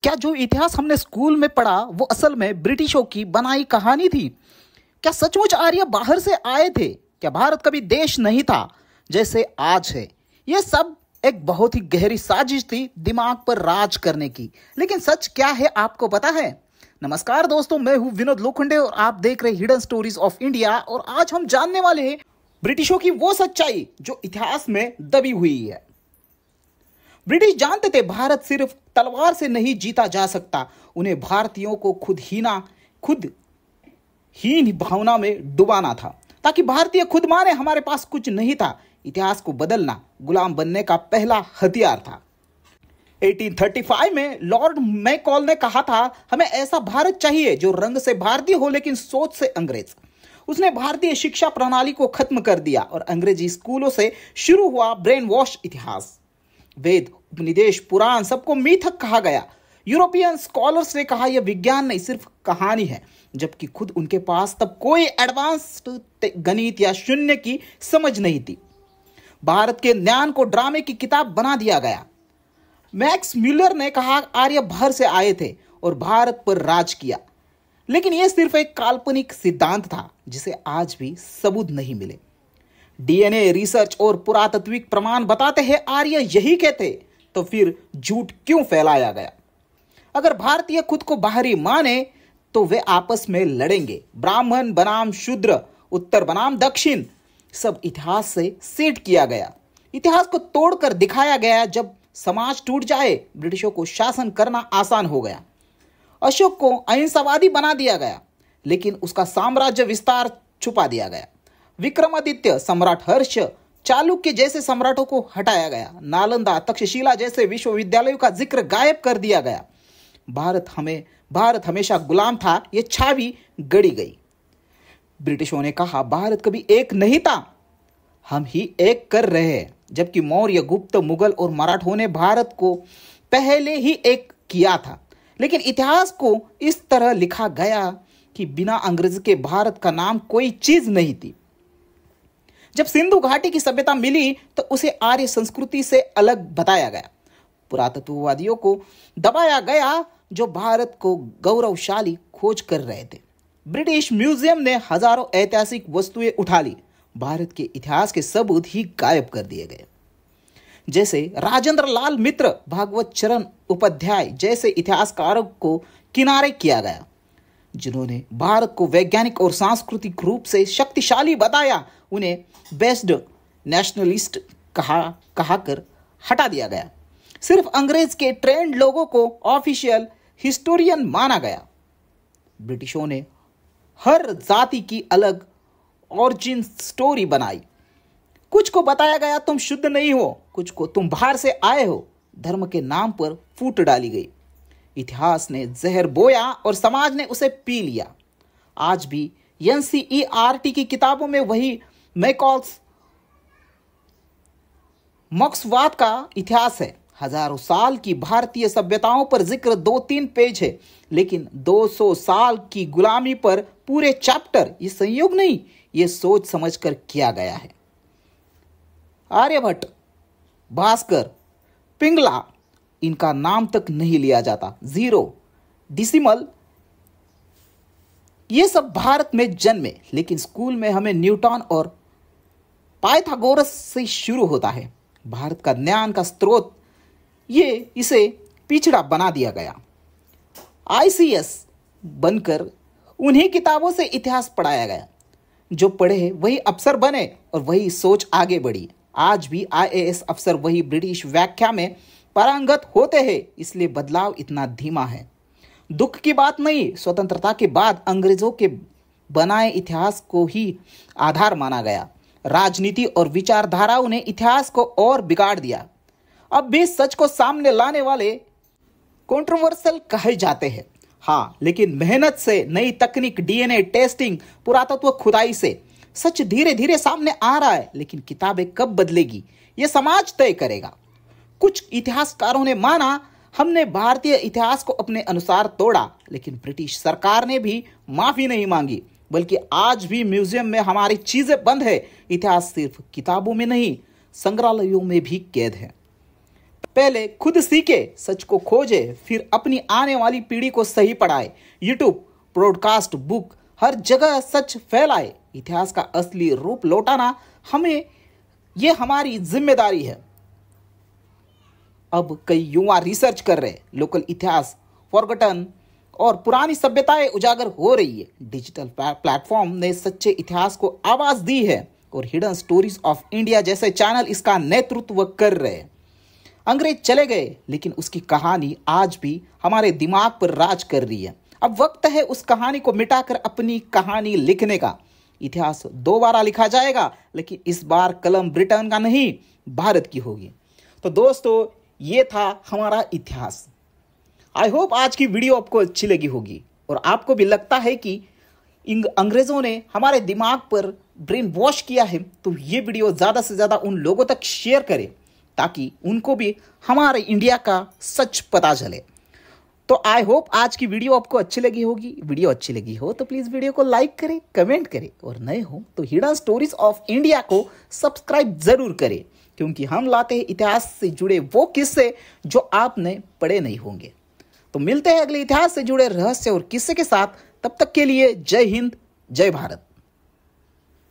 क्या जो इतिहास हमने स्कूल में पढ़ा वो असल में ब्रिटिशों की बनाई कहानी थी? क्या सचमुच आर्य बाहर से आए थे? क्या भारत कभी देश नहीं था जैसे आज है? यह सब एक बहुत ही गहरी साजिश थी दिमाग पर राज करने की। लेकिन सच क्या है आपको पता है? नमस्कार दोस्तों, मैं हूं विनोद लोखंडे और आप देख रहे हिडन स्टोरीज ऑफ इंडिया। और आज हम जानने वाले हैं ब्रिटिशों की वो सच्चाई जो इतिहास में दबी हुई है। ब्रिटिश जानते थे भारत सिर्फ तलवार से नहीं जीता जा सकता। उन्हें भारतीयों को खुद हीन भावना में डुबाना था ताकि भारतीय खुद माने हमारे पास कुछ नहीं था। इतिहास को बदलना गुलाम बनने का पहला हथियार था। 1835 में लॉर्ड मैकॉल ने कहा था, हमें ऐसा भारत चाहिए जो रंग से भारतीय हो लेकिन सोच से अंग्रेज। उसने भारतीय शिक्षा प्रणाली को खत्म कर दिया और अंग्रेजी स्कूलों से शुरू हुआ ब्रेन वॉश इतिहास। वेद, उपनिदेश, पुराण सबको मिथक कहा गया। यूरोपियन स्कॉलर्स ने कहा यह विज्ञान नहीं सिर्फ कहानी है, जबकि खुद उनके पास तब कोई एडवांस्ड गणित या शून्य की समझ नहीं थी। भारत के ज्ञान को ड्रामे की किताब बना दिया गया। मैक्स म्यूलर ने कहा आर्य बाहर से आए थे और भारत पर राज किया, लेकिन यह सिर्फ एक काल्पनिक सिद्धांत था जिसे आज भी सबूत नहीं मिले। डीएनए रिसर्च और पुरातात्विक प्रमाण बताते हैं आर्य यही कहते, तो फिर झूठ क्यों फैलाया गया? अगर भारतीय खुद को बाहरी माने तो वे आपस में लड़ेंगे। ब्राह्मण बनाम शूद्र, उत्तर बनाम दक्षिण, सब इतिहास से सेट किया गया। इतिहास को तोड़कर दिखाया गया। जब समाज टूट जाए, ब्रिटिशों को शासन करना आसान हो गया। अशोक को अहिंसावादी बना दिया गया, लेकिन उसका साम्राज्य विस्तार छुपा दिया गया। विक्रमादित्य, सम्राट हर्ष, चालुक्य जैसे सम्राटों को हटाया गया। नालंदा, तक्षशिला जैसे विश्वविद्यालयों का जिक्र गायब कर दिया गया। भारत हमेशा गुलाम था, यह छवि गढ़ी गई। ब्रिटिशों ने कहा भारत कभी एक नहीं था, हम ही एक कर रहे हैं। जबकि मौर्य, गुप्त, मुगल और मराठों ने भारत को पहले ही एक किया था। लेकिन इतिहास को इस तरह लिखा गया कि बिना अंग्रेज के भारत का नाम कोई चीज नहीं थी। जब सिंधु घाटी की सभ्यता मिली तो उसे आर्य संस्कृति से अलग बताया गया। पुरातत्ववादियों को दबाया गया जो भारत को गौरवशाली खोज कर रहे थे। ब्रिटिश म्यूजियम ने हजारों ऐतिहासिक वस्तुएं उठा ली। भारत के इतिहास के सबूत ही गायब कर दिए गए। जैसे राजेंद्र लाल मित्र, भागवत चरण उपाध्याय जैसे इतिहासकारों को किनारे किया गया, जिन्होंने भारत को वैज्ञानिक और सांस्कृतिक रूप से शक्तिशाली बताया। उन्हें बेस्ड नेशनलिस्ट कहकर हटा दिया गया। सिर्फ अंग्रेज के ट्रेंड लोगों को ऑफिशियल हिस्टोरियन माना गया। ब्रिटिशों ने हर जाति की अलग ऑरिजिन स्टोरी बनाई। कुछ को बताया गया तुम शुद्ध नहीं हो, कुछ को तुम बाहर से आए हो। धर्म के नाम पर फूट डाली गई। इतिहास ने जहर बोया और समाज ने उसे पी लिया। आज भी एनसीईआरटी की किताबों में वही मैकॉल्स मॉक्सवाद का इतिहास है। हजारों साल की भारतीय सभ्यताओं पर जिक्र 2-3 पेज है, लेकिन 200 साल की गुलामी पर पूरे चैप्टर। ये संयोग नहीं, ये सोच समझकर किया गया है। आर्यभट्ट, भास्कर, पिंगला, इनका नाम तक नहीं लिया जाता। जीरो, डिसिमल, ये सब भारत में जन्मे, लेकिन स्कूल में हमें न्यूटन और पाइथागोरस से शुरू होता है। भारत का ज्ञान का स्रोत इसे पिछड़ा बना दिया गया। आईसीएस बनकर उन्हीं किताबों से इतिहास पढ़ाया गया। जो पढ़े वही अफसर बने और वही सोच आगे बढ़ी। आज भी आईएएस अफसर वही ब्रिटिश व्याख्या में पारंगत होते हैं, इसलिए बदलाव इतना धीमा है। दुख की बात नहीं, स्वतंत्रता के बाद अंग्रेजों के बनाए इतिहास को ही आधार माना गया। राजनीति और विचारधाराओं ने इतिहास को और बिगाड़ दिया। अब भी सच को सामने लाने वाले कंट्रोवर्शियल कहे जाते हैं, हाँ, लेकिन मेहनत से, नई तकनीक, डीएनए टेस्टिंग, पुरातत्व खुदाई से सच धीरे धीरे सामने आ रहा है। लेकिन किताबें कब बदलेगी यह समाज तय करेगा। कुछ इतिहासकारों ने माना हमने भारतीय इतिहास को अपने अनुसार तोड़ा, लेकिन ब्रिटिश सरकार ने भी माफी नहीं मांगी, बल्कि आज भी म्यूजियम में हमारी चीजें बंद है। इतिहास सिर्फ किताबों में नहीं, संग्रहालयों में भी कैद है। पहले खुद सीखे, सच को खोजे, फिर अपनी आने वाली पीढ़ी को सही पढ़ाए। यूट्यूब, ब्रॉडकास्ट, बुक, हर जगह सच फैलाए। इतिहास का असली रूप लौटाना ये हमारी जिम्मेदारी है। अब कई युवा रिसर्च कर रहे, लोकल इतिहास, फॉरगॉटन और पुरानी सभ्यताएं उजागर हो रही है। डिजिटल प्लेटफॉर्म ने सच्चे इतिहास को आवाज दी है और हिडन स्टोरीज ऑफ इंडिया जैसे चैनल इसका नेतृत्व कर रहे हैं। अंग्रेज चले गए, लेकिन उसकी कहानी आज भी हमारे दिमाग पर राज कर रही है। अब वक्त है उस कहानी को मिटाकर अपनी कहानी लिखने का। इतिहास दोबारा लिखा जाएगा, लेकिन इस बार कलम ब्रिटेन का नहीं, भारत की होगी। तो दोस्तों, ये था हमारा इतिहास। आई होप आज की वीडियो आपको अच्छी लगी होगी और आपको भी लगता है कि अंग्रेजों ने हमारे दिमाग पर ब्रेन वॉश किया है, तो ये वीडियो ज़्यादा से ज़्यादा उन लोगों तक शेयर करें ताकि उनको भी हमारे इंडिया का सच पता चले। तो आई होप आज की वीडियो आपको अच्छी लगी होगी। वीडियो अच्छी लगी हो तो प्लीज़ वीडियो को लाइक करें, कमेंट करें और नए हो तो हिडन स्टोरीज ऑफ इंडिया को सब्सक्राइब ज़रूर करें, क्योंकि हम लाते हैं इतिहास से जुड़े वो किस्से जो आपने पढ़े नहीं होंगे। तो मिलते हैं अगले इतिहास से जुड़े रहस्य और किस्से के साथ। तब तक के लिए जय हिंद, जय भारत।